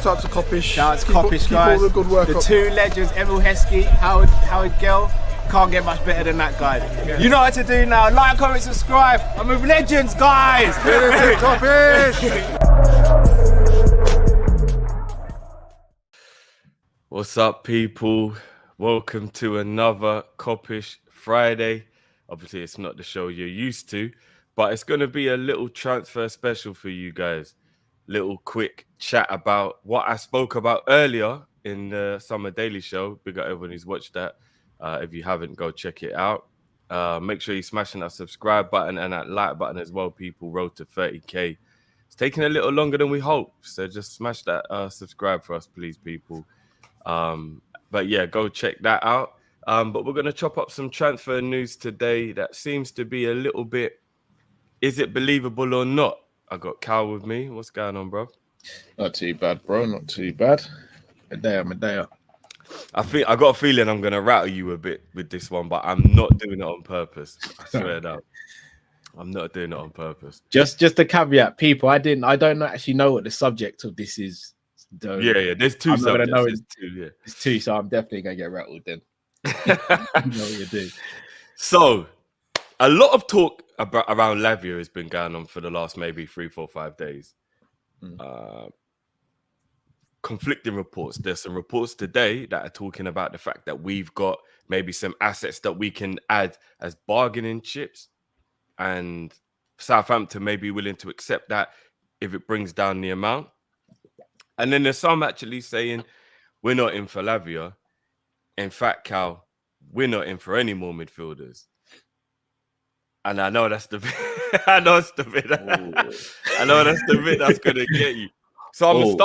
Shout out to Kop-Ish. Shout out to Kopish, guys. Keep all the good work the up. two legends, Emil Heskey, Howard Gill. Can't get much better than that guy. Yeah. You know what to do now. Like, comment, subscribe. I'm with legends, guys. Kopish. What's up, people? Welcome to another Kop-Ish Friday. Obviously, it's not the show you're used to, but it's going to be a little transfer special for you guys. Little quick chat about what I spoke about earlier in the Summer Daily Show. Big up everyone who's watched that. If you haven't, go check it out. Make sure you're smashing that subscribe button and that like button as well, people. Road to 30K. It's taking a little longer than we hoped, so just smash that subscribe for us, please, people. But yeah, go check that out. But we're going to chop up some transfer news today that seems to be a little bit, is it believable or not? I got Cal with me. What's going on, bro? Not too bad, bro. Not too bad. Medea. I got a feeling I'm going to rattle you a bit with this one, but I'm not doing it on purpose. I swear that. I'm not doing it on purpose. Just a caveat, people. I don't actually know what the subject of this is. Yeah. There's two subjects. It's two, so I'm definitely gonna get rattled then. You know what you do. So, a lot of talk around Lavia has been going on for the last maybe 3, 4, 5 days. Conflicting reports. There's some reports today that are talking about the fact that we've got maybe some assets that we can add as bargaining chips, and Southampton may be willing to accept that if it brings down the amount. And then there's some actually saying we're not in for Lavia. In fact, Cal, we're not in for any more midfielders. And I know that's the bit. I know that's the bit that's gonna get you. So I'm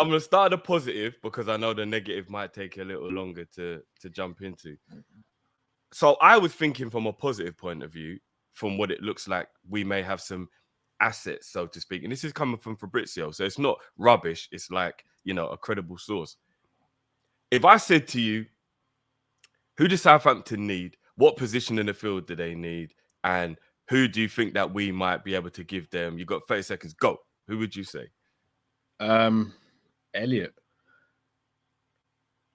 gonna start the positive because I know the negative might take a little longer to jump into. So I was thinking from a positive point of view, from what it looks like, we may have some assets, so to speak. And this is coming from Fabrizio, so it's not rubbish. It's like, you know, a credible source. If I said to you, who does Southampton need? What position in the field do they need? And who do you think that we might be able to give them? You got 30 seconds. Go. Who would you say? Elliot.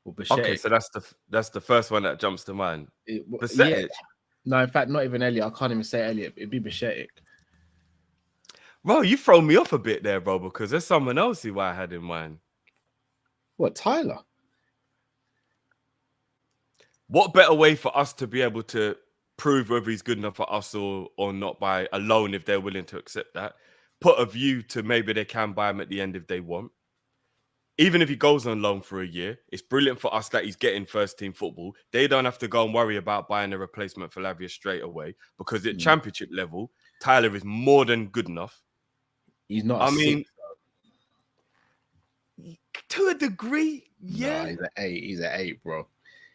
Or Okay, so that's the first one that jumps to mind. Yeah. No, in fact, not even Elliot. I can't even say Elliot. It'd be Bashetic. Bro, you throw me off a bit there, bro, because there's someone else who I had in mind. What, Tyler? What better way for us to be able to prove whether he's good enough for us or not by a loan if they're willing to accept that? Put a view to maybe they can buy him at the end if they want. Even if he goes on loan for a year, it's brilliant for us that he's getting first team football. They don't have to go and worry about buying a replacement for Lavia straight away because at championship level, Tyler is more than good enough. He's not. To a degree, yeah. No, he's an 8, bro.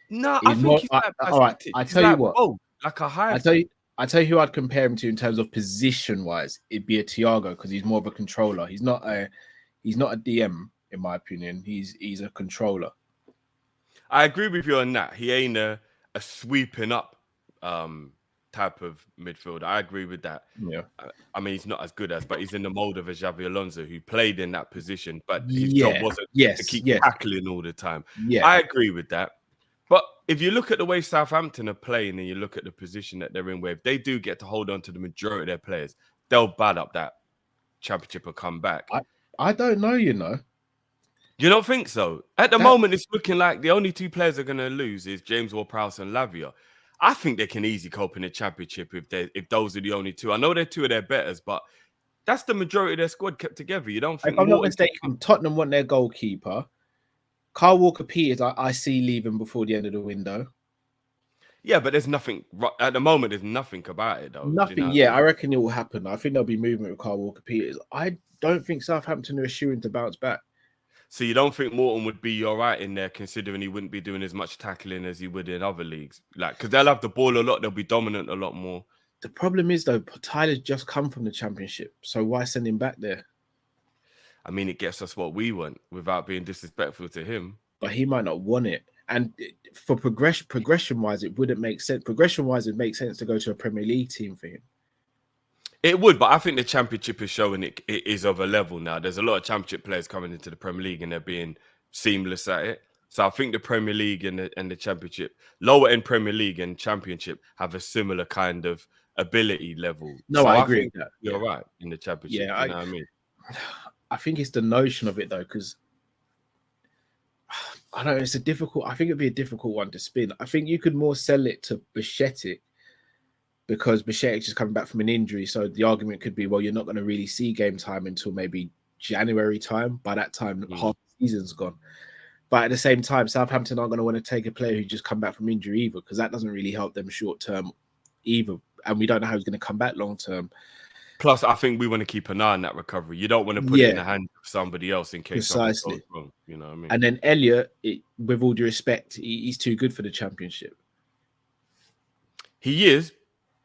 No, I think he's like, all right. I tell you what. Like a high. I tell you who I'd compare him to in terms of position wise. It'd be a Thiago because he's more of a controller. He's not a DM in my opinion. He's a controller. I agree with you on that. He ain't a sweeping up type of midfielder. I agree with that. Yeah. I mean, he's not as good as, but he's in the mold of a Xavi Alonso who played in that position, but his job wasn't to keep tackling all the time. Yeah, I agree with that. But if you look at the way Southampton are playing and you look at the position that they're in, where if they do get to hold on to the majority of their players, they'll bad up that championship and come back. I don't know, you know. You don't think so? At the moment, it's looking like the only two players they're going to lose is James Ward-Prowse and Lavia. I think they can easily cope in the championship if those are the only two. I know they're two of their betters, but that's the majority of their squad kept together. You don't think? If I'm not mistaken, Tottenham want their goalkeeper. Kyle Walker-Peters, I see leaving before the end of the window. Yeah, but there's nothing at the moment. There's nothing about it though. Nothing. You know? Yeah, I reckon it will happen. I think there'll be movement with Kyle Walker-Peters. I don't think Southampton are assuring to bounce back. So you don't think Morton would be all right in there, considering he wouldn't be doing as much tackling as he would in other leagues? Like, because they'll have the ball a lot, they'll be dominant a lot more. The problem is though, Tyler's just come from the championship, so why send him back there? I mean, it gets us what we want without being disrespectful to him. But he might not want it. And for progression-wise, it wouldn't make sense. Progression-wise, it makes sense to go to a Premier League team for him. It would, but I think the Championship is showing it is of a level now. There's a lot of Championship players coming into the Premier League and they're being seamless at it. So I think the Premier League and the Championship, lower end Premier League and Championship have a similar kind of ability level. No, so I agree think with that. you're right in the Championship. Yeah, you know what I mean? I think it's the notion of it though, because I don't know, I think it'd be a difficult one to spin. I think you could more sell it to Bišćetic because Bišćetic is coming back from an injury. So the argument could be, well, you're not going to really see game time until maybe January time. By that time, half the season's gone. But at the same time, Southampton aren't going to want to take a player who just come back from injury either, because that doesn't really help them short term either. And we don't know how he's going to come back long term. Plus, I think we want to keep an eye on that recovery. You don't want to put it in the hands of somebody else in case something goes wrong. You know what I mean? And then Elliot, with all due respect, he's too good for the Championship. He is,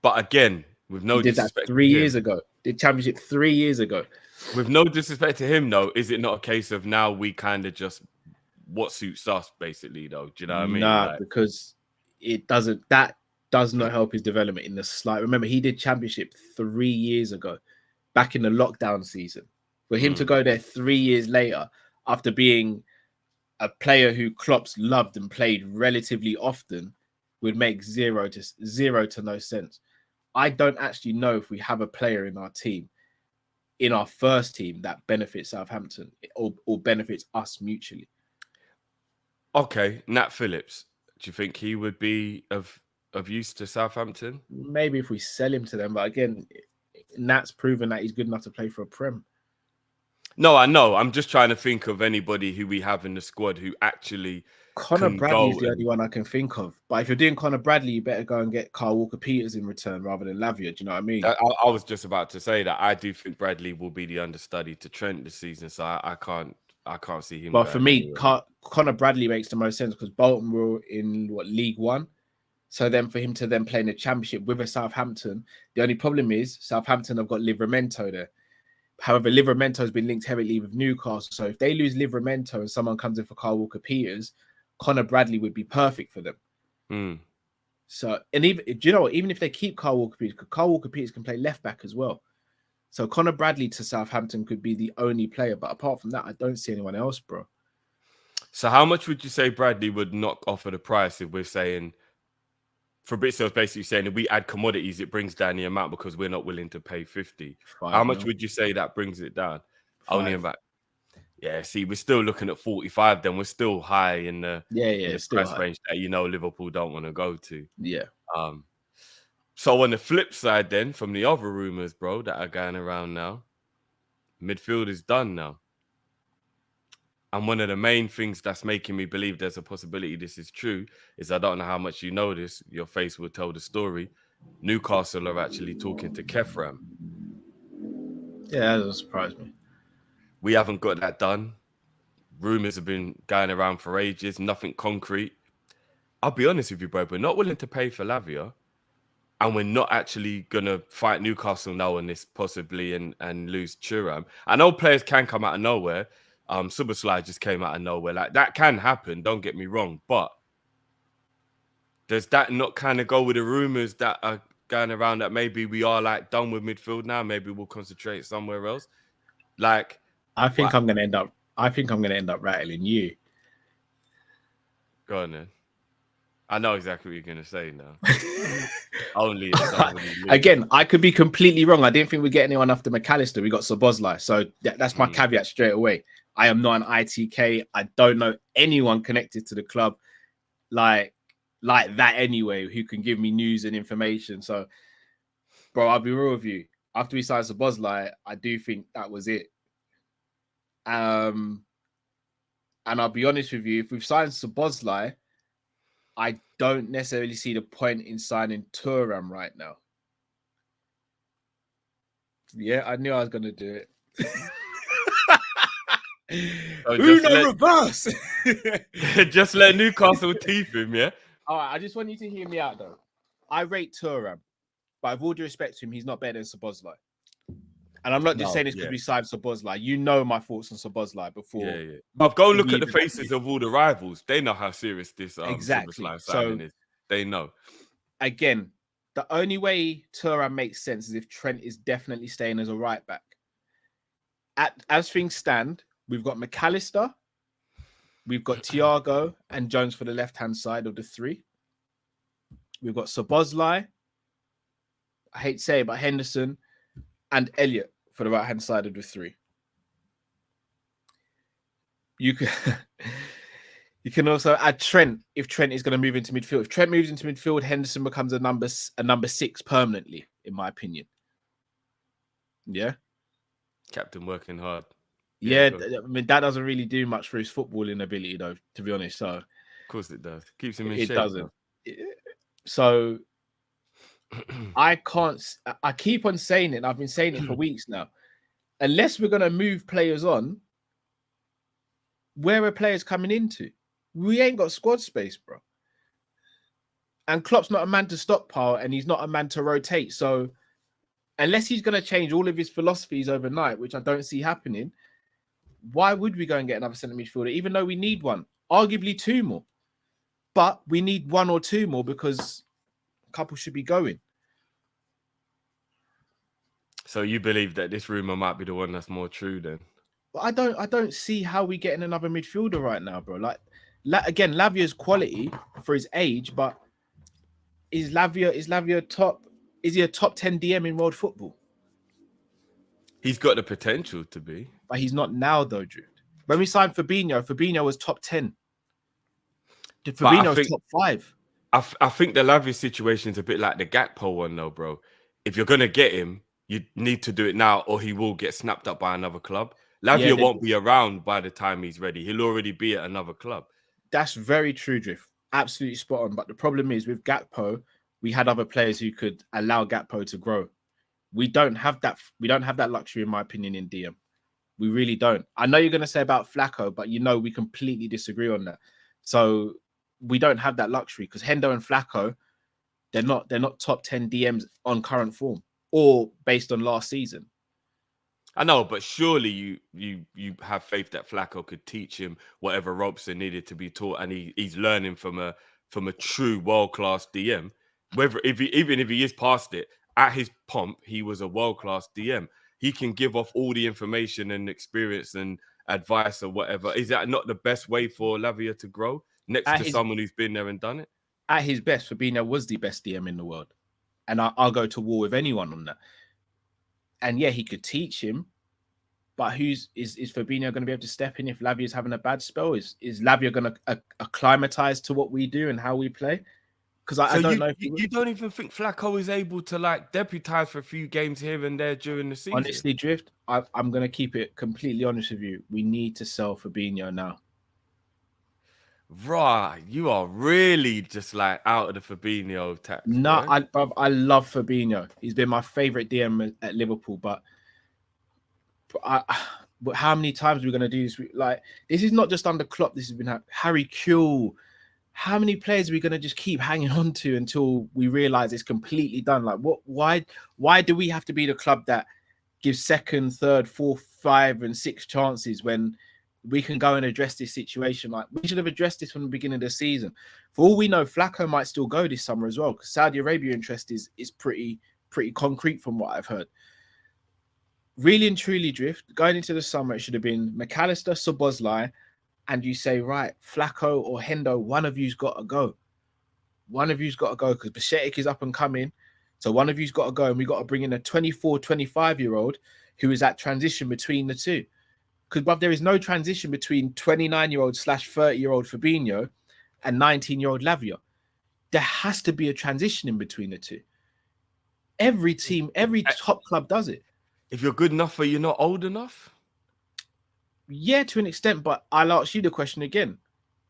but again, with no disrespect, did that 3 years ago. Did Championship 3 years ago. With no disrespect to him, though, is it not a case of now we kind of just what suits us, basically? Though, do you know what I mean? Nah, because it doesn't. That does not help his development in the slight. Remember, he did Championship 3 years ago, back in the lockdown season. For him to go there 3 years later, after being a player who Klopp's loved and played relatively often, would make zero to no sense. I don't actually know if we have a player in our team, in our first team, that benefits Southampton or benefits us mutually. Okay, Nat Phillips. Do you think he would be of use to Southampton? Maybe if we sell him to them, but again, Nat's proven that he's good enough to play for a Prem. No, I know. I'm just trying to think of anybody who we have in the squad who actually Connor Bradley's the only one I can think of. But if you're doing Connor Bradley, you better go and get Kyle Walker-Peters in return rather than Lavia. Do you know what I mean? I was just about to say that I do think Bradley will be the understudy to Trent this season, so I can't see him. But for me, Connor Bradley makes the most sense because Bolton were in League One. So then for him to then play in the Championship with a Southampton, the only problem is Southampton have got Livramento there. However, Livramento has been linked heavily with Newcastle. So if they lose Livramento and someone comes in for Kyle Walker-Peters, Connor Bradley would be perfect for them. So, and even, do you know what? Even if they keep Kyle Walker-Peters, Kyle Walker-Peters can play left back as well. So Connor Bradley to Southampton could be the only player. But apart from that, I don't see anyone else, bro. So how much would you say Bradley would knock off of the price if we're saying, Fabrizio's basically saying if we add commodities, it brings down the amount because we're not willing to pay 50. How much would you say that brings it down? 5. Only about. Yeah, see, we're still looking at 45. Then we're still high in the price range that Liverpool don't want to go to. Yeah. So on the flip side, then from the other rumors, bro, that are going around now, midfield is done now. And one of the main things that's making me believe there's a possibility this is true is I don't know how much you know this. Your face will tell the story. Newcastle are actually talking to Kefram. Yeah, that doesn't surprise me. We haven't got that done. Rumors have been going around for ages. Nothing concrete. I'll be honest with you, bro. We're not willing to pay for Lavia. And we're not actually going to fight Newcastle now on this possibly and lose Thuram. I know players can come out of nowhere. Szoboszlai just came out of nowhere. Like, that can happen, don't get me wrong. But does that not kind of go with the rumors that are going around that maybe we are like done with midfield now? Maybe we'll concentrate somewhere else. Like, I think I'm going to end up rattling you. Go on then. I know exactly what you're going to say now. Only again, I could be completely wrong. I didn't think we'd get anyone after McAllister. We got Szoboszlai. So that's my caveat straight away. I am not an ITK. I don't know anyone connected to the club like that anyway, who can give me news and information. So, bro, I'll be real with you. After we signed Szoboszlai, I do think that was it. And I'll be honest with you, if we've signed Szoboszlai, I don't necessarily see the point in signing Thuram right now. Yeah, I knew I was going to do it. Reverse. Just let Newcastle teeth him, yeah? All right, I just want you to hear me out, though. I rate Thuram, but with all due respect to him, he's not better than Szoboszlai. And I'm not just saying this because we signed Szoboszlai. You know my thoughts on Szoboszlai before. Yeah. But go look at the faces of all the rivals. They know how serious this exactly Szoboszlai signing is. They know. Again, The only way Thuram makes sense is if Trent is definitely staying as a right back. As things stand, we've got McAllister, we've got Thiago and Jones for the left-hand side of the three. We've got Szoboszlai, I hate to say it, but Henderson and Elliott for the right-hand side of the three. You can also add Trent if Trent is going to move into midfield. If Trent moves into midfield, Henderson becomes a number 6 permanently, in my opinion. Yeah. Captain working hard. Yeah, I mean that doesn't really do much for his footballing ability, though. To be honest, so of course it does. Keeps him in it shape. Doesn't. So I can't. I keep on saying it. I've been saying it for weeks now. Unless we're going to move players on, where are players coming into? We ain't got squad space, bro. And Klopp's not a man to stockpile, and he's not a man to rotate. So unless he's going to change all of his philosophies overnight, which I don't see happening, why would we go and get another centre midfielder, even though we need one? Arguably 2 more. But we need 1 or 2 more because a couple should be going. So you believe that this rumour might be the one that's more true then? But I don't see how we getting another midfielder right now, bro. Like, again, Lavia's quality for his age, but is Lavia top? Is he a top 10 DM in world football? He's got the potential to be. But he's not now, though, Drift. When we signed Fabinho was top 10. Fabinho was top 5. I think the Lavia situation is a bit like the Gakpo one, though, bro. If you're going to get him, you need to do it now or he will get snapped up by another club. Lavia won't be around by the time he's ready. He'll already be at another club. That's very true, Drift. Absolutely spot on. But the problem is with Gakpo, we had other players who could allow Gakpo to grow. We don't have that. We don't have that luxury, in my opinion, in DM. We really don't. I know you're going to say about Flacco, but we completely disagree on that. So we don't have that luxury because Hendo and Flacco, they're not top 10 DMs on current form or based on last season. I know, but surely you have faith that Flacco could teach him whatever ropes are needed to be taught, and he's learning from a true world-class DM. Even if he is past it, at his pomp, he was a world-class DM. He can give off all the information and experience and advice or whatever. Is that not the best way for Lavia to grow next to someone who's been there and done it? At his best, Fabinho was the best DM in the world. And I'll go to war with anyone on that. And yeah, he could teach him. But is Fabinho going to be able to step in if Lavia's having a bad spell? Is Lavia going to acclimatize to what we do and how we play? Because I don't know. You don't even think Flacco is able to deputize for a few games here and there during the season? Honestly, Drift, I'm going to keep it completely honest with you. We need to sell Fabinho now. Right, you are really just out of the Fabinho tax. No, I love Fabinho. He's been my favorite DM at Liverpool, but how many times are we going to do this? This is not just under Klopp. This has been Harry Kewell. How many players are we going to just keep hanging on to until we realize it's completely done? Why do we have to be the club that gives 2nd, 3rd, 4th, 5, and 6 chances when we can go and address this situation? We should have addressed this from the beginning of the season. For all we know, Flacco might still go this summer as well, because Saudi Arabia interest is pretty concrete from what I've heard. Really and truly, Drift, going into the summer, it should have been McAllister, Szoboszlai, and you say, right, Flacco or Hendo, one of you's got to go. One of you's got to go because Bajcetic is up and coming. So one of you's got to go, and we got to bring in a 24, 25-year-old who is at transition between the two. Because, there is no transition between 29-year-old / 30-year-old Fabinho and 19-year-old Lavia. There has to be a transition in between the two. Every team, every top club does it. If you're good enough, you're not old enough? Yeah, to an extent, but I'll ask you the question again.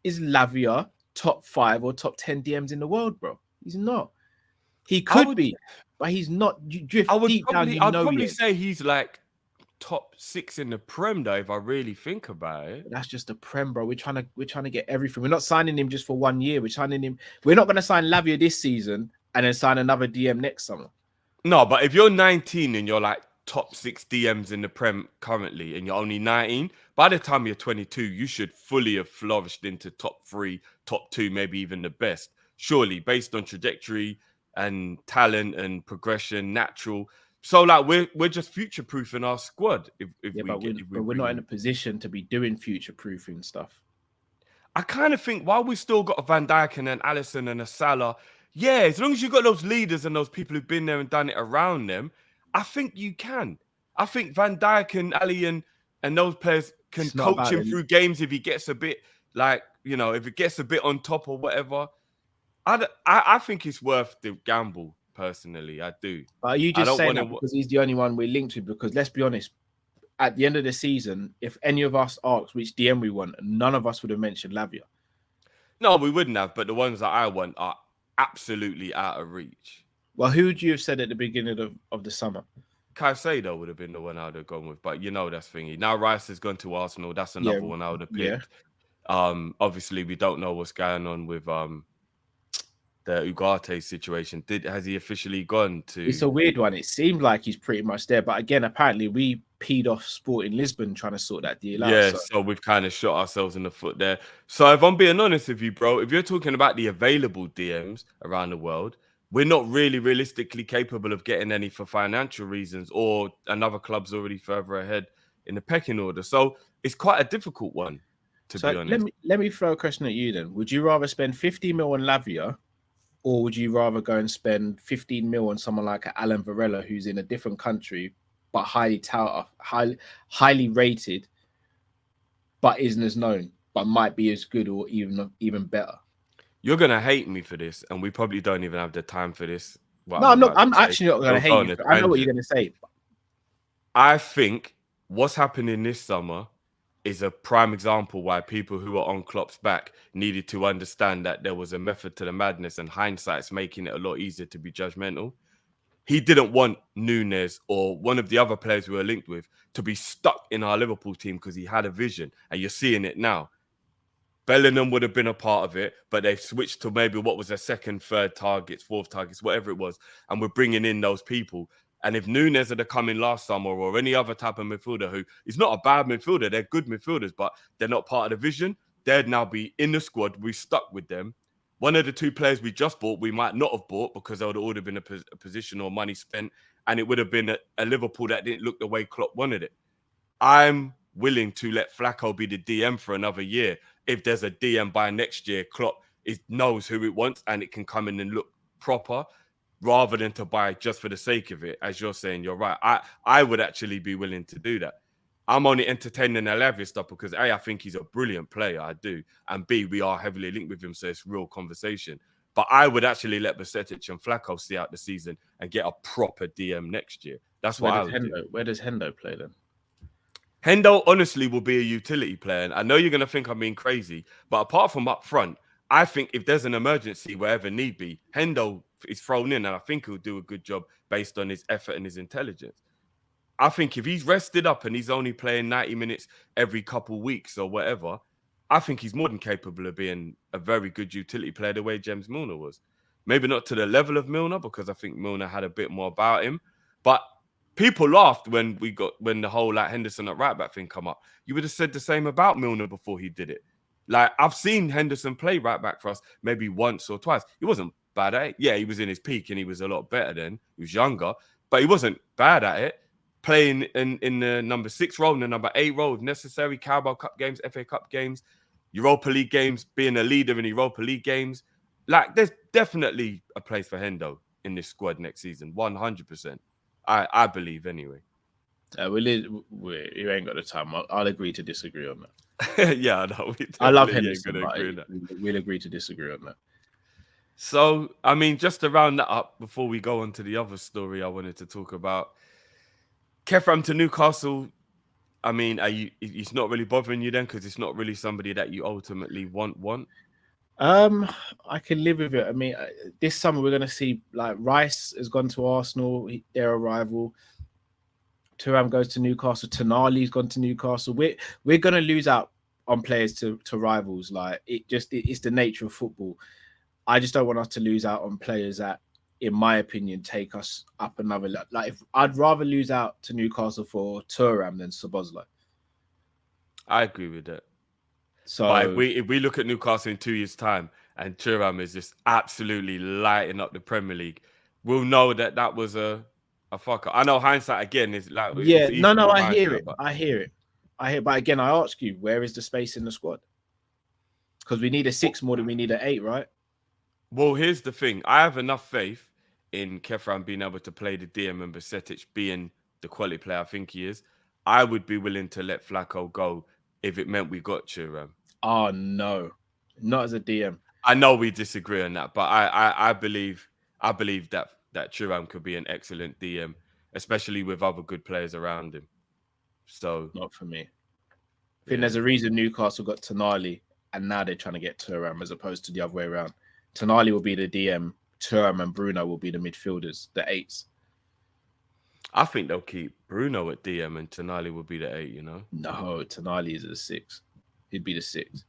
Is Lavia top 5 or top 10 DMs in the world, bro? He's not. He could be, but he's not. I'd probably say he's top 6 in the Prem, though, if I really think about it. That's just the Prem, bro. We're trying to get everything. We're not signing him just for 1 year. We're signing him. We're not going to sign Lavia this season and then sign another DM next summer. No, but if you're 19 and you're top 6 DMs in the Prem currently and you're only 19, by the time you're 22, you should fully have flourished into top 3, top 2, maybe even the best. Surely, based on trajectory and talent and progression, natural. So like we're just future proofing our squad if we're not in a position to be doing future proofing stuff. I kind of think while we still got a Van Dijk and an Alisson and a Salah, yeah, as long as you got those leaders and those people who've been there and done it around them, I think you can. I think Van Dijk and Ali and those players can coach him through games if he gets a bit like, you know, if it gets a bit on top or whatever. I think it's worth the gamble, personally. I do. Are you just saying that because he's the only one we're linked to? Because let's be honest, at the end of the season, if any of us asked which DM we want, none of us would have mentioned Lavia. No, we wouldn't have, but the ones that I want are absolutely out of reach. Well, who would you have said at the beginning of the summer? Caicedo would have been the one I would have gone with, but you know that's thingy. Now Rice has gone to Arsenal. That's another one I would have picked. Yeah. Obviously, we don't know what's going on with the Ugarte situation. Has he officially gone to? It's a weird one. It seemed like he's pretty much there, but again, apparently we peed off Sporting Lisbon trying to sort that deal out. Yeah, so we've kind of shot ourselves in the foot there. So if I'm being honest with you, bro, if you're talking about the available DMs around the world, we're not really realistically capable of getting any for financial reasons, or another club's already further ahead in the pecking order. So it's quite a difficult one, to be honest. Let me throw a question at you then. Would you rather spend 50 mil on Lavia, or would you rather go and spend 15 mil on someone like Alan Varela, who's in a different country, but highly rated, but isn't as known, but might be as good or even better? You're gonna hate me for this, and we probably don't even have the time for this. I'm actually not gonna hate you. I know what you're gonna say. I think what's happening this summer is a prime example why people who are on Klopp's back needed to understand that there was a method to the madness, and hindsight's making it a lot easier to be judgmental. He didn't want Núñez or one of the other players we were linked with to be stuck in our Liverpool team because he had a vision, and you're seeing it now. Bellingham would have been a part of it, but they've switched to maybe what was their second, third targets, fourth targets, whatever it was, and we're bringing in those people. And if Núñez had come in last summer, or any other type of midfielder who is not a bad midfielder, they're good midfielders, but they're not part of the vision, they'd now be in the squad. We stuck with them. One of the two players we just bought, we might not have bought because there would have already been a position or money spent, and it would have been a Liverpool that didn't look the way Klopp wanted it. I'm willing to let Flacco be the DM for another year. If there's a DM by next year, Klopp knows who it wants and it can come in and look proper, rather than to buy just for the sake of it. As you're saying, you're right. I would actually be willing to do that. I'm only entertaining the Lavia stuff because A, I think he's a brilliant player, I do, and B, we are heavily linked with him, so it's real conversation. But I would actually let Bajcetic and Flacco see out the season and get a proper DM next year. That's what I would do. Where does Hendo play then? Hendo honestly will be a utility player. And I know you're going to think I'm being crazy, but apart from up front, I think if there's an emergency wherever need be, Hendo is thrown in, and I think he'll do a good job based on his effort and his intelligence. I think if he's rested up and he's only playing 90 minutes every couple weeks or whatever, I think he's more than capable of being a very good utility player the way James Milner was. Maybe not to the level of Milner, because I think Milner had a bit more about him, but people laughed when the whole like Henderson at right back thing come up. You would have said the same about Milner before he did it. Like, I've seen Henderson play right back for us maybe once or twice. He wasn't bad at it. Yeah, he was in his peak and he was a lot better then. He was younger, but he wasn't bad at it. Playing in the number 6 role and the number 8 role if necessary, Carabao Cup games, FA Cup games, Europa League games, being a leader in Europa League games. Like, there's definitely a place for Hendo in this squad next season, 100%. I believe anyway. You ain't got the time. I'll agree to disagree on that. Yeah, no, I love Henderson, but we'll agree to disagree on that. So, I mean, just to round that up before we go on to the other story I wanted to talk about, Kefram to Newcastle. I mean, it's not really bothering you then because it's not really somebody that you ultimately want. I can live with it. I mean, this summer we're going to see like Rice has gone to Arsenal, their rival. Thuram goes to Newcastle. Tonali's gone to Newcastle. We're going to lose out on players to rivals. Like, it's the nature of football. I just don't want us to lose out on players that, in my opinion, take us up another. Like, if I'd rather lose out to Newcastle for Thuram than Szoboszlai. I agree with that. So, but if we look at Newcastle in 2 years' time and Thuram is just absolutely lighting up the Premier League, we'll know that was a fucker. I know hindsight again is like Yeah, it's easy no, with I hear hindsight, it. but I hear it. But again, I ask you, where is the space in the squad? Because we need a 6 more than we need an 8, right? well, here's the thing. I have enough faith in Kefram being able to play the DM and Basetic being the quality player I think he is. I would be willing to let Flacco go if it meant we got Thuram. Oh no, not as a DM. I know we disagree on that, but I believe that Thuram could be an excellent DM, especially with other good players around him. So Not for me. I think there's a reason Newcastle got Tonali, and now they're trying to get Thuram as opposed to the other way around. Tonali will be the DM, Thuram and Bruno will be the midfielders, the 8s. I think they'll keep Bruno at DM and Tonali will be the 8, you know? No, Tonali is a 6. He'd be the 6.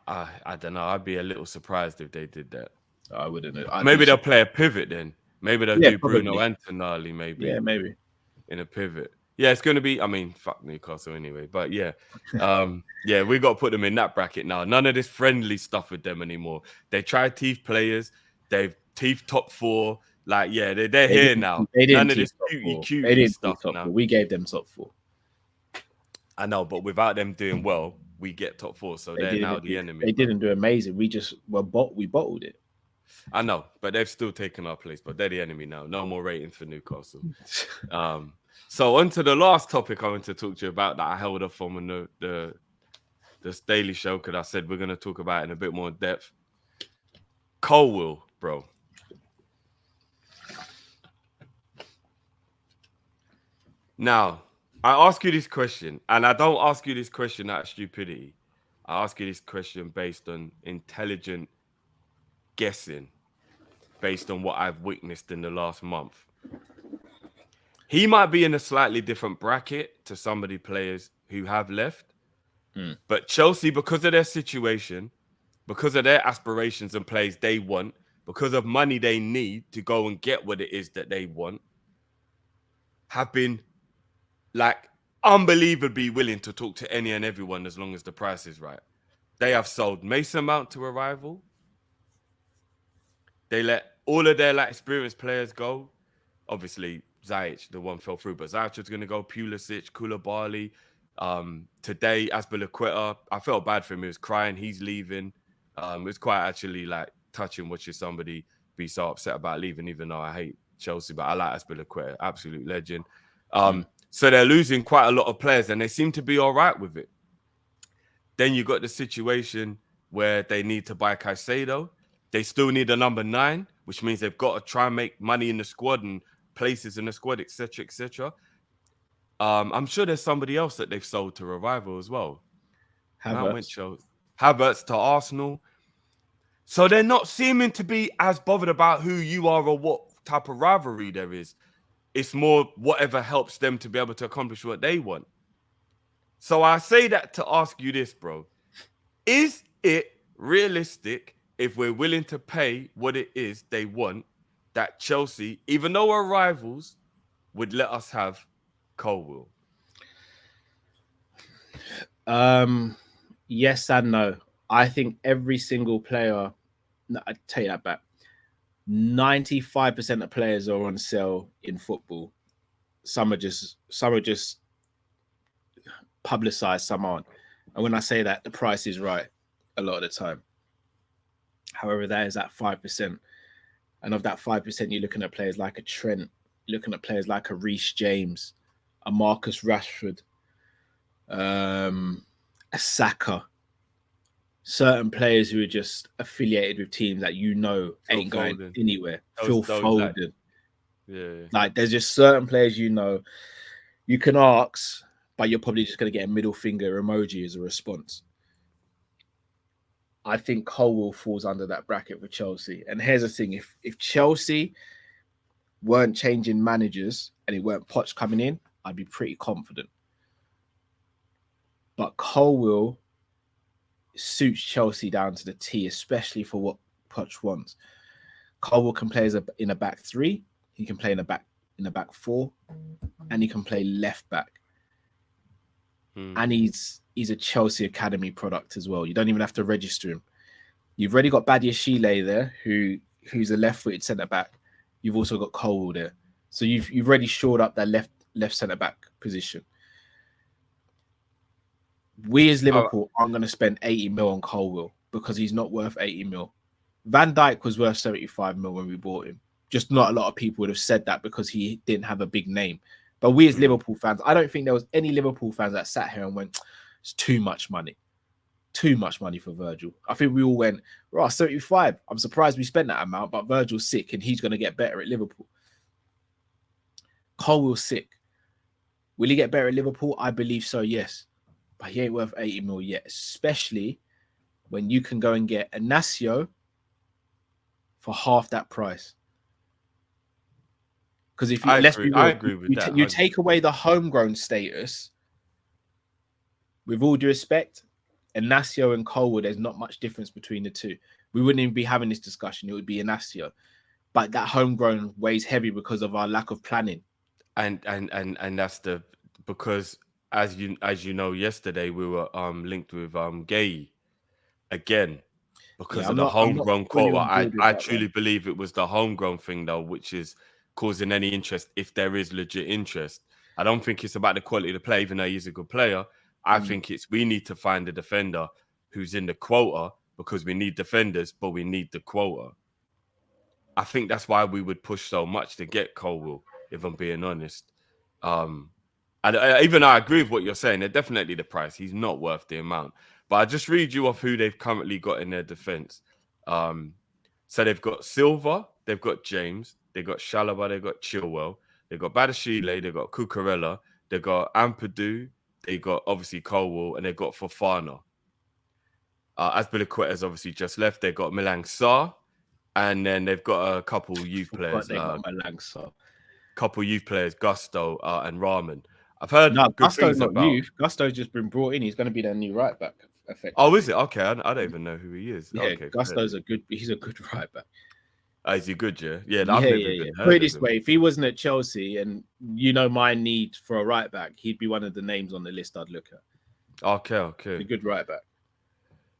I don't know. I'd be a little surprised if they did that. I wouldn't know. Maybe they'll play a pivot then. Maybe they'll do probably. Bruno and Tonali maybe. Yeah, maybe. In a pivot. Yeah, it's going to be, I mean, fuck Newcastle anyway. But yeah, yeah, we got to put them in that bracket now. None of this friendly stuff with them anymore. They tried teeth players. They've teeth top 4. Like, yeah, they're here now. None of this cutie stuff now. We gave them top 4. I know, but without them doing well, we get top 4. So they're now the enemy. They didn't do amazing. We bottled it. I know, but they've still taken our place. But they're the enemy now. No more ratings for Newcastle. So on to the last topic I want to talk to you about that I held off on the Daily Show because I said we're going to talk about it in a bit more depth. Colwill, bro. Now, I ask you this question, and I don't ask you this question out of stupidity. I ask you this question based on intelligent guessing, based on what I've witnessed in the last month. He might be in a slightly different bracket to some of the players who have left. But Chelsea, because of their situation, because of their aspirations and plays they want, because of money they need to go and get what it is that they want, have been like unbelievably willing to talk to any and everyone as long as the price is right. They have sold Mason Mount to a rival. They let all of their like experienced players go. Obviously, Zajic, the one fell through, but Zajic was going to go. Pulisic, Koulibaly. Today, Azpilicueta, I felt bad for him. He was crying. He's leaving. It was quite actually like touching watching somebody be so upset about leaving, even though I hate Chelsea, but I like Azpilicueta, absolute legend. So they're losing quite a lot of players, and they seem to be all right with it. Then you got the situation where they need to buy Caicedo. They still need a number 9, which means they've got to try and make money in the squad and places in the squad, etc., etc. I'm sure there's somebody else that they've sold to a rival as well. Havertz to Arsenal. So they're not seeming to be as bothered about who you are or what type of rivalry there is. It's more whatever helps them to be able to accomplish what they want. So I say that to ask you this, bro. Is it realistic if we're willing to pay what it is they want that Chelsea, even though we're rivals, would let us have Colwill? Yes and no. I think every single player, no, I take that back. 95% of players are on sale in football. Some are just publicized, some aren't. And when I say that, the price is right a lot of the time. However, that is at 5%. And of that 5%, you're looking at players like a Trent, you're looking at players like a Reece James, a Marcus Rashford, a Saka. Certain players who are just affiliated with teams that you know ain't going anywhere. Phil Foden. Like there's just certain players you know you can ask, but you're probably just going to get a middle finger emoji as a response. I think Colwill falls under that bracket for Chelsea. And here's the thing: if Chelsea weren't changing managers and it weren't Poch coming in, I'd be pretty confident. But Colwill suits Chelsea down to the T, especially for what Poch wants. Colwill can play in a back 3. He can play in a back 4, and he can play left back. And he's a Chelsea Academy product as well. You don't even have to register him. You've already got Badiashile there, who's a left-footed centre back. You've also got Colwill there, so you've already shored up that left centre back position. We as Liverpool aren't going to spend 80 mil on Colwill because he's not worth 80 mil. Van Dijk was worth 75 mil when we bought him. Just not a lot of people would have said that because he didn't have a big name. But we as Liverpool fans, I don't think there was any Liverpool fans that sat here and went, it's too much money. Too much money for Virgil. I think we all went, right, 75. I'm surprised we spent that amount, but Virgil's sick and he's going to get better at Liverpool. Colwill's sick. Will he get better at Liverpool? I believe so, yes. But he ain't worth 80 mil yet, especially when you can go and get Inacio for half that price. Because if you I agree with that. You take away the homegrown status, with all due respect, Inacio and Colwood, there's not much difference between the two. We wouldn't even be having this discussion. It would be Inacio. But that homegrown weighs heavy because of our lack of planning. And that's because as you know, yesterday we were linked with Gay again because of the homegrown quota. I truly believe it was the homegrown thing though, which is causing any interest if there is legit interest. I don't think it's about the quality of the play, even though he's a good player. I think we need to find a defender who's in the quota because we need defenders, but we need the quota. I think that's why we would push so much to get Colwill, if I'm being honest. And even I agree with what you're saying. They're definitely the price. He's not worth the amount. But I just read you off who they've currently got in their defense. So they've got Silva, they've got James, they've got Chalobah, they've got Chilwell, they've got Badiashile, they've got Cucurella, they've got Ampadu, they got obviously Colwill, and they've got Fofana. Azpilicueta's obviously just left. They've got Malang Sarr, and then they've got a couple youth players. Couple youth players, Gusto and Rahman. I've heard good Gusto's things not about. youth. Gusto's just been brought in. He's going to be their new right back. Oh, is it? Okay, I don't even know who he is. Yeah, okay, Gusto's he's a good right back. Is he good? Yeah, I've never even heard Put it this way: if he wasn't at Chelsea, and you know my need for a right back, he'd be one of the names on the list I'd look at. Okay, a good right back.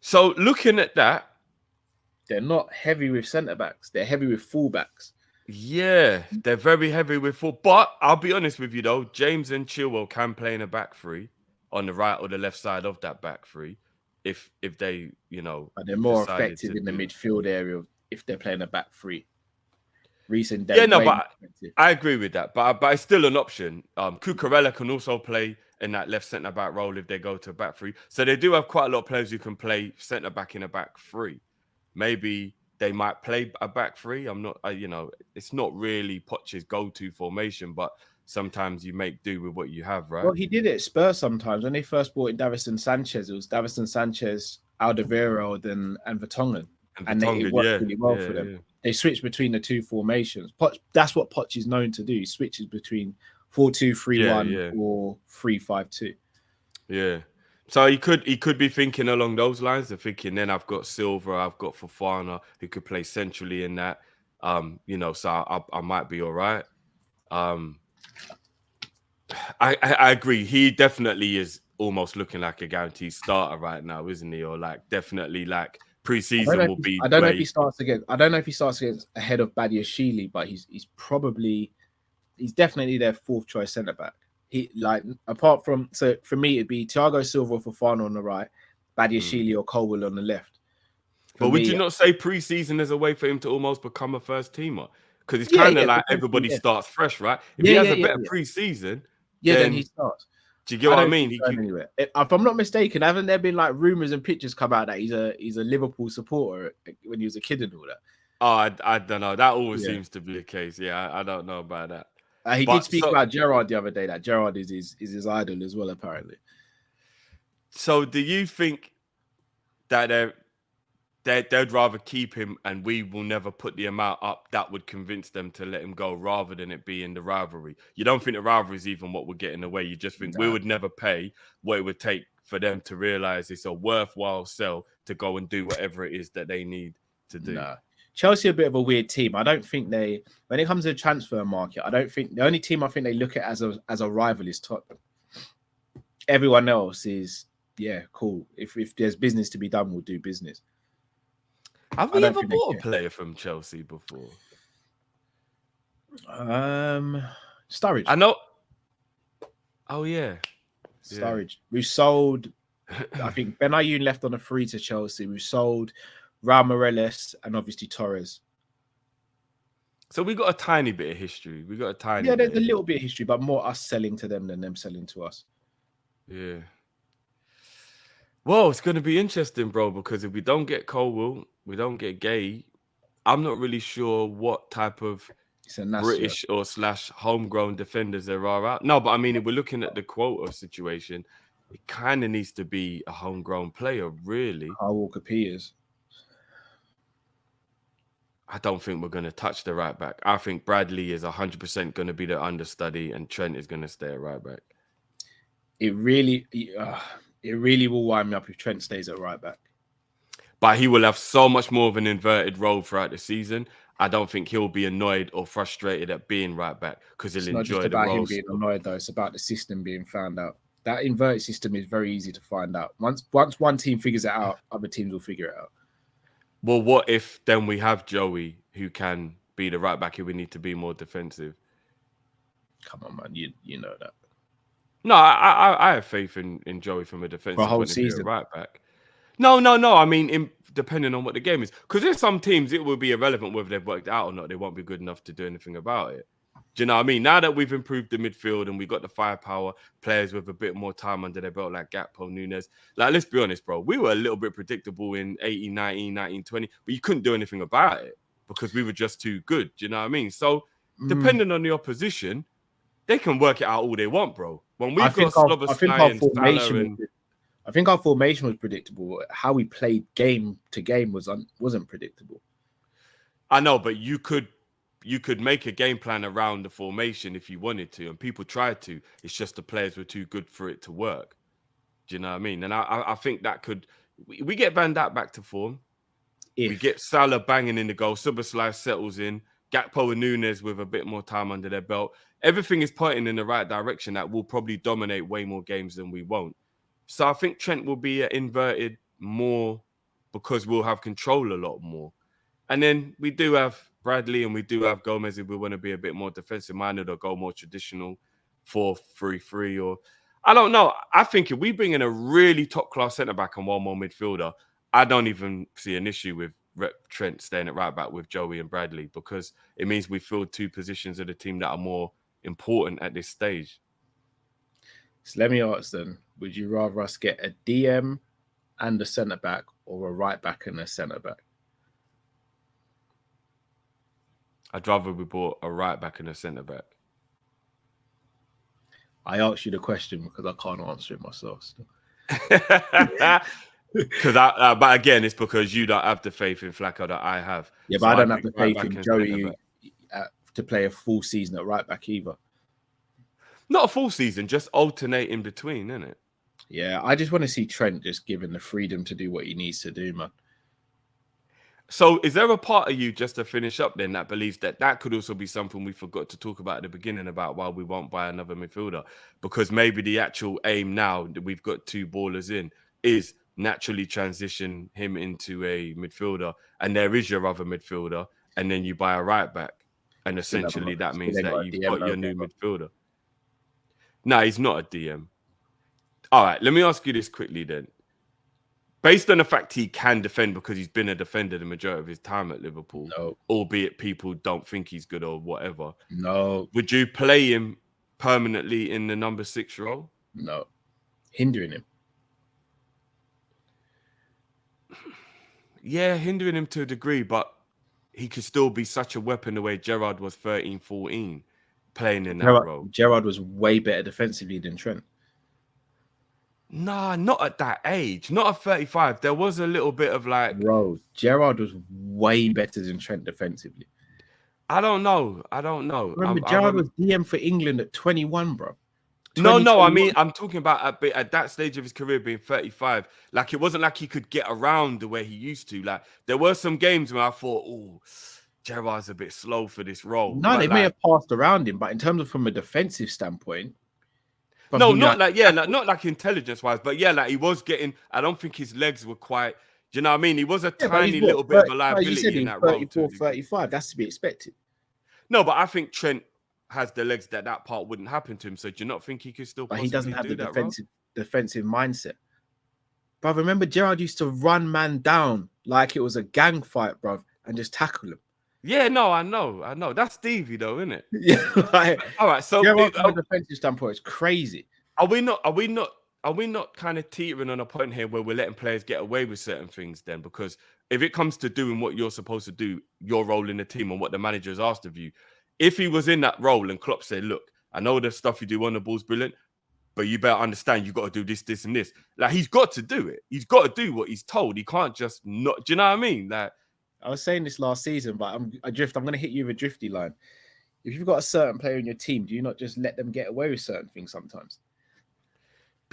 So looking at that, they're not heavy with centre backs. They're heavy with full backs. Yeah, they're very heavy with full. But I'll be honest with you though, James and Chilwell can play in a back three on the right or the left side of that back three, if they, you know, but they're more effective in the midfield area if they're playing a back three. Recent days, but I agree with that. But it's still an option. Cucurella can also play in that left centre back role if they go to a back three. So they do have quite a lot of players who can play centre back in a back three. Maybe they might play a back three. I'm not, you know, it's not really Poch's go-to formation, but sometimes you make do with what you have, right? Well, he did it at Spurs sometimes. When they first brought in Davinson Sanchez, it was Davinson Sanchez, Alderweireld, and Vertonghen. And it worked really well for them. Yeah. They switched between the two formations. Poch, that's what Poch is known to do. He switches between 4-2-3-1 or 3-5-2. Yeah. So he could be thinking along those lines. They're thinking, then I've got Silva, I've got Fofana, who could play centrally in that. You know, so I might be all right. I agree. He definitely is almost looking like a guaranteed starter right now, isn't he? Or like definitely like pre-season will be. I don't know if he starts against ahead of Badiashile, but he's definitely their fourth choice centre back. He apart from, so for me it'd be Thiago Silva or Fofana on the right, Badiashile or Colwill on the left. But would you not say pre-season is a way for him to almost become a first teamer? Because it's kind of like everybody starts fresh, right? If he has a better pre-season, then he starts. Do you get what I mean? If I'm not mistaken, haven't there been like rumors and pictures come out that he's a Liverpool supporter when he was a kid and all that? Oh, I don't know. That always seems to be the case. Yeah, I don't know about that. He did speak about Gerrard the other day. That Gerrard is his idol as well, apparently. So, do you think that they'd rather keep him, and we will never put the amount up that would convince them to let him go, rather than it being the rivalry? You don't think the rivalry is even what would get in the way? You just think we would never pay what it would take for them to realize it's a worthwhile sell to go and do whatever it is that they need to do. Nah. Chelsea are a bit of a weird team. I don't think when it comes to the transfer market, I don't think the only team I think they look at as a rival is Tottenham. Everyone else is, cool. If there's business to be done, we'll do business. Have I we don't ever think they bought a care. player from Chelsea before? Sturridge. I know. Oh yeah. Sturridge. We sold. I think Ben Ayoun left on a free to Chelsea. We sold Raul Morales and obviously Torres. So we got a tiny bit of history. We got a tiny Yeah, bit. there's a little bit of history, but more us selling to them than them selling to us. Yeah. Well, it's going to be interesting, bro, because if we don't get Colwill, we don't get Gay, I'm not really sure what type of It's a nasty. British or / homegrown defenders there are out. No, but I mean, if we're looking at the quota situation, it kind of needs to be a homegrown player, really. Kyle Walker-Peters. I don't think we're going to touch the right back. I think Bradley is 100% going to be the understudy and Trent is going to stay at right back. It really will wind me up if Trent stays at right back. But he will have so much more of an inverted role throughout the season. I don't think he'll be annoyed or frustrated at being right back because he'll enjoy the role. It's not just about him being annoyed, though. It's about the system being found out. That inverted system is very easy to find out. Once one team figures it out, other teams will figure it out. Well, what if then we have Joey who can be the right back if we need to be more defensive? Come on, man. You know that. No, I have faith in Joey from a defensive For a whole point of view, season. right back. No. I mean, depending on what the game is. Because there's some teams, it will be irrelevant whether they've worked out or not. They won't be good enough to do anything about it. Do you know what I mean? Now that we've improved the midfield and we've got the firepower, players with a bit more time under their belt, like Gakpo, Nunes. Like, let's be honest, bro. We were a little bit predictable in 18, 19, 19, 20, but you couldn't do anything about it because we were just too good. Do you know what I mean? So, depending on the opposition, they can work it out all they want, bro. When we've got Slobosly and Salah and... I think our formation was predictable. How we played game to game wasn't predictable. I know, but you could make a game plan around the formation if you wanted to, and people tried to. It's just the players were too good for it to work. Do you know what I mean? And I think that could... We get Van Dijk back to form. We get Salah banging in the goal. Slobosly settles in. Gakpo and Nunes with a bit more time under their belt. Everything is pointing in the right direction that will probably dominate way more games than we won't. So I think Trent will be inverted more because we'll have control a lot more. And then we do have Bradley and we do have Gomez if we want to be a bit more defensive-minded or go more traditional 4-3-3 or... I don't know. I think if we bring in a really top-class centre-back and one more midfielder, I don't even see an issue with Trent staying at right back with Joey and Bradley because it means we filled two positions of the team that are more important at this stage. So let me ask then, would you rather us get a DM and a centre-back or a right-back and a centre-back? I'd rather we bought a right-back and a centre-back. I asked you the question because I can't answer it myself still. But again, it's because you don't have the faith in Flacco that I have. Yeah, but I don't have the faith in Joey to play a full season at right-back either. Not a full season, just alternate in between, isn't it? Yeah, I just want to see Trent just given the freedom to do what he needs to do, man. So is there a part of you, just to finish up then, that believes that could also be something we forgot to talk about at the beginning about why we won't buy another midfielder? Because maybe the actual aim now that we've got two ballers in is naturally transition him into a midfielder and there is your other midfielder and then you buy a right back. And essentially that means that you've got your new midfielder. No, he's not a DM. All right, let me ask you this quickly then. Based on the fact he can defend because he's been a defender the majority of his time at Liverpool, albeit people don't think he's good or whatever. No. Would you play him permanently in the number 6 role? No. Hindering him. Yeah, hindering him to a degree, but he could still be such a weapon the way Gerrard was 13, 14. Playing in that role. Gerrard was way better defensively than Trent. Nah, not at that age. Not at 35. There was a little bit of like... Bro, Gerrard was way better than Trent defensively. I don't know. Remember, Gerrard was DM for England at 21, bro. No, I mean, I'm talking about at that stage of his career being 35. Like, it wasn't like he could get around the way he used to. Like, there were some games where I thought, oh... Gerrard's a bit slow for this role. No, they may have passed around him, but in terms of from a defensive standpoint, not like intelligence wise, but yeah, like he was getting. I don't think his legs were quite. Do you know what I mean? He was a Yeah, but he's tiny what, little bit of a 30 no, you said liability in he's that role. 34, 35. That's to be expected. No, but I think Trent has the legs that part wouldn't happen to him. So do you not think he could still But he doesn't possibly have the do that role? defensive mindset. Bro, remember Gerrard used to run man down like it was a gang fight, bro, and just tackle him. Yeah, no, I know. That's Stevie though, isn't it? Yeah, like, all right. So Gerrard from a defensive standpoint is crazy. Are we not kind of teetering on a point here where we're letting players get away with certain things then? Because if it comes to doing what you're supposed to do, your role in the team and what the manager has asked of you, if he was in that role and Klopp said, look, I know the stuff you do on the ball's brilliant, but you better understand you've got to do this, this, and this. Like, he's got to do it. He's got to do what he's told. He can't just not, do you know what I mean? Like, I was saying this last season, but I'm going to hit you with a drifty line. If you've got a certain player in your team, do you not just let them get away with certain things sometimes?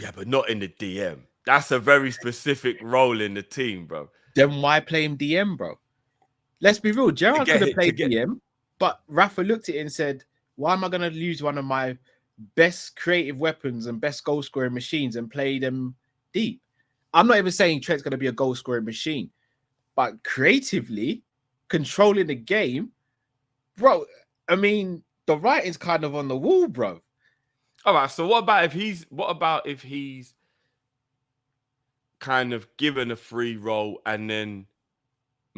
yeah, but not in the DM. That's a very specific role in the team, bro. Then why play him DM, bro? Let's be real. Gerrard could have played DM, but Rafa looked at it and said, why am I going to use one of my best creative weapons and best goal scoring machines and play them deep? I'm not even saying Trent's going to be a goal scoring machine, but creatively controlling the game, bro. I mean, the writing's kind of on the wall, bro. All right. So what about if he's kind of given a free role and then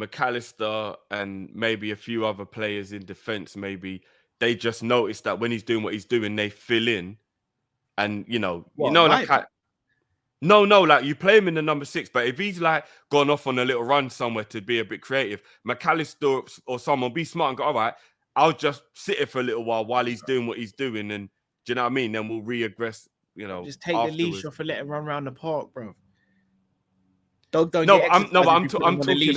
McAllister and maybe a few other players in defense, maybe they just notice that when he's doing what he's doing, they fill in, and like like you play him in the number 6, but if he's like gone off on a little run somewhere to be a bit creative, McAllister or someone be smart and go, all right, I'll just sit here for a little while he's doing what he's doing, and do you know what I mean? Then we'll reaggress, just take afterwards. the leash off and let him run around the park, bro. Dog don't no, get I'm talking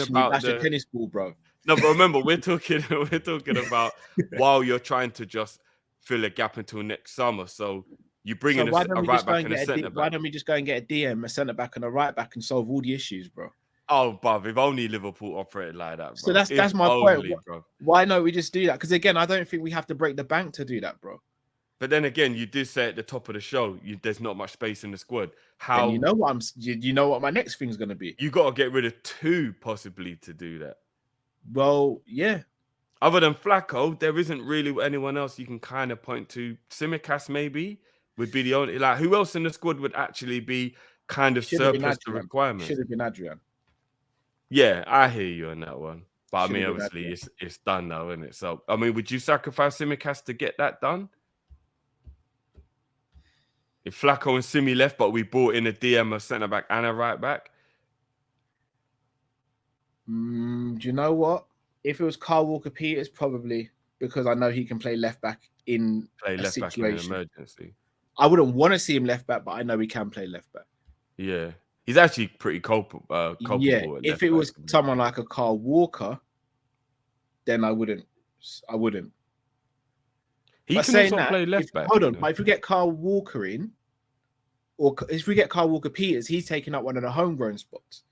about the tennis ball, bro. No, but remember, we're talking about while you're trying to just fill a gap until next summer. So you bring in a right back and a centre back. Why don't we just go and get a DM, a centre back, and a right back and solve all the issues, bro? Oh, bruv, if only Liverpool operated like that, bro. So that's my point. Why don't we just do that? Because again, I don't think we have to break the bank to do that, bro. But then again, you did say at the top of the show, there's not much space in the squad. How? And you know what my next thing's gonna be? You got to get rid of 2 possibly to do that. Well, yeah. Other than Flacco, there isn't really anyone else you can kind of point to. Tsimikas maybe would be the only. Like, who else in the squad would actually be kind of surplus to requirements? Should have been Adrian. Yeah, I hear you on that one. But I mean, obviously, it's done now, isn't it? So, I mean, would you sacrifice Tsimikas to get that done? If Flacco and Simi left, but we brought in a DM, a centre back, and a right back. Do you know what? If it was Kyle Walker-Peters, probably, because I know he can play left back in a situation. Back in an emergency. I wouldn't want to see him left back, but I know he can play left back. Yeah, he's actually pretty culpable. Yeah, if it was someone like a Kyle Walker, then I wouldn't. He can also play left back. Hold on, but if we get Kyle Walker in, or if we get Kyle Walker-Peters, he's taking up one of the homegrown spots.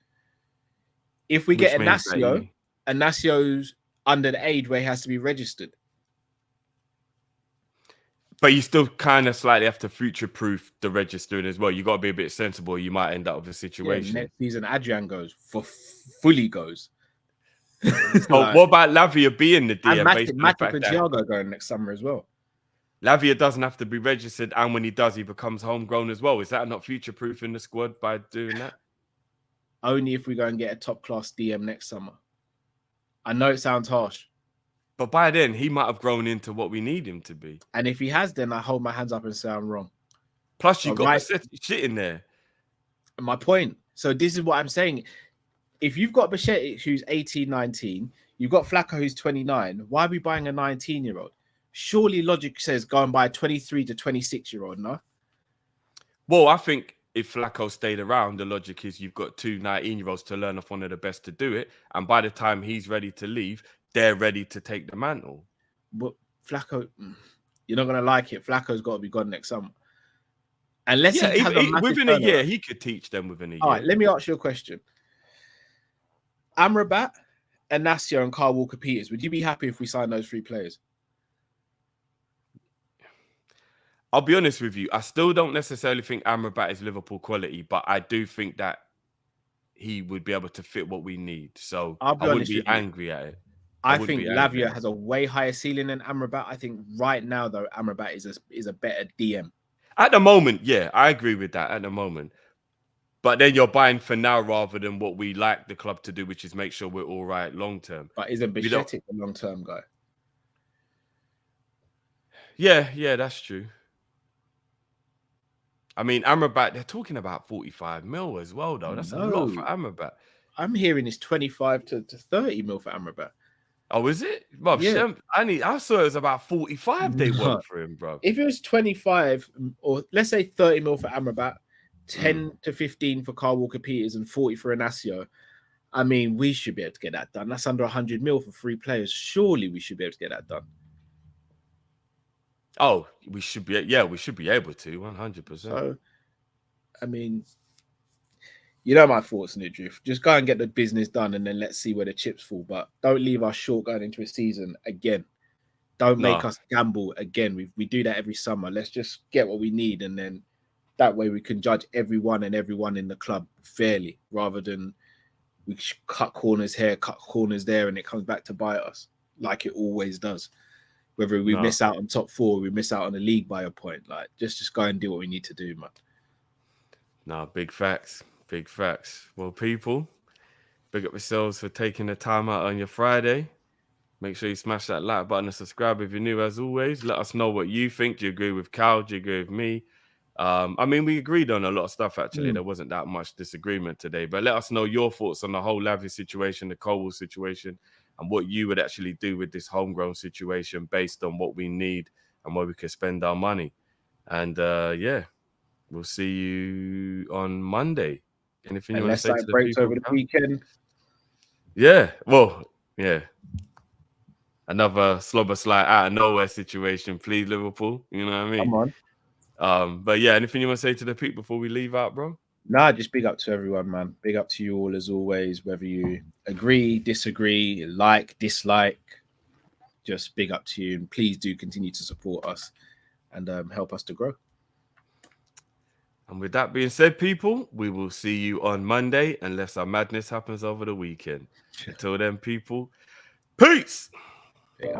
If we get Inacio's under the age where he has to be registered. But you still kind of slightly have to future-proof the registering as well. You got to be a bit sensible. You might end up with a situation. Yeah, next season, Adrian fully goes. So what about Lavia being the DM? And Matip and Thiago going next summer as well. Lavia doesn't have to be registered, and when he does, he becomes homegrown as well. Is that not future-proofing the squad by doing that? Only if we go and get a top-class DM next summer. I know it sounds harsh. But by then, he might have grown into what we need him to be. And if he has, then I hold my hands up and say I'm wrong. Plus, you got shit in there. My point. So this is what I'm saying. If you've got Bichetti, who's 18, 19, you've got Flacco, who's 29, why are we buying a 19-year-old? Surely logic says go and buy a 23 to 26-year-old, no? Well, I think if Flacco stayed around, the logic is you've got 2 19-year-olds to learn off one of the best to do it. And by the time he's ready to leave, they're ready to take the mantle. But Flacco, you're not going to like it. Flacco's got to be gone next summer. Unless within a year, he could teach them within a year. All right, let me ask you a question. Amrabat, Inacio, and Kyle Walker-Peters, would you be happy if we signed those 3 players? I'll be honest with you. I still don't necessarily think Amrabat is Liverpool quality, but I do think that he would be able to fit what we need. So I'll be I wouldn't honest be with you. angry at it. I wouldn't think be angry Lavia at it. has a way higher ceiling than Amrabat. I think right now, though, Amrabat is a better DM. At the moment, yeah, I agree with that at the moment. But then you're buying for now rather than what we like the club to do, which is make sure we're all right long term. But isn't We don't- Bichetti the long term guy? Yeah, that's true. I mean, Amrabat, they're talking about 45 mil as well, though. That's a lot for No. Amrabat. I'm hearing it's 25 to 30 mil for Amrabat. Oh, is it? Bro, Yeah. I saw it was about 45 they No. want for him, bro. If it was 25 or let's say 30 mil for Amrabat, 10 to 15 for Carl Walker-Peters and 40 for Inacio, I mean, we should be able to get that done. That's under 100 mil for 3 players. Surely we should be able to get that done. Oh, we should be able to, 100%. So, I mean, you know my thoughts, Nidriff. Just go and get the business done and then let's see where the chips fall. But don't leave us short going into a season again. Don't make us gamble again. We do that every summer. Let's just get what we need, and then that way we can judge everyone in the club fairly, rather than we cut corners here, cut corners there, and it comes back to bite us like it always does. Whether we miss out on top 4, we miss out on the league by a point. Like just go and do what we need to do, man. No, big facts. Big facts. Well, people, big up yourselves for taking the time out on your Friday. Make sure you smash that like button and subscribe if you're new, as always. Let us know what you think. Do you agree with Cal? Do you agree with me? I mean, we agreed on a lot of stuff, actually. There wasn't that much disagreement today. But let us know your thoughts on the whole Lavia situation, the Colwill situation, and what you would actually do with this homegrown situation based on what we need and where we can spend our money. And, we'll see you on Monday. Anything you want to say to the breaks people? over the weekend. Yeah, well, yeah. Another slobber slide out of nowhere situation, please, Liverpool. You know what I mean? Come on. But yeah, anything you want to say to the people before we leave out, bro? Nah, just big up to everyone, man. Big up to you all as always, whether you agree, disagree, like, dislike. Just big up to you, and please do continue to support us and help us to grow. And with that being said, people, we will see you on Monday unless our madness happens over the weekend. Until then, people, peace. Yeah.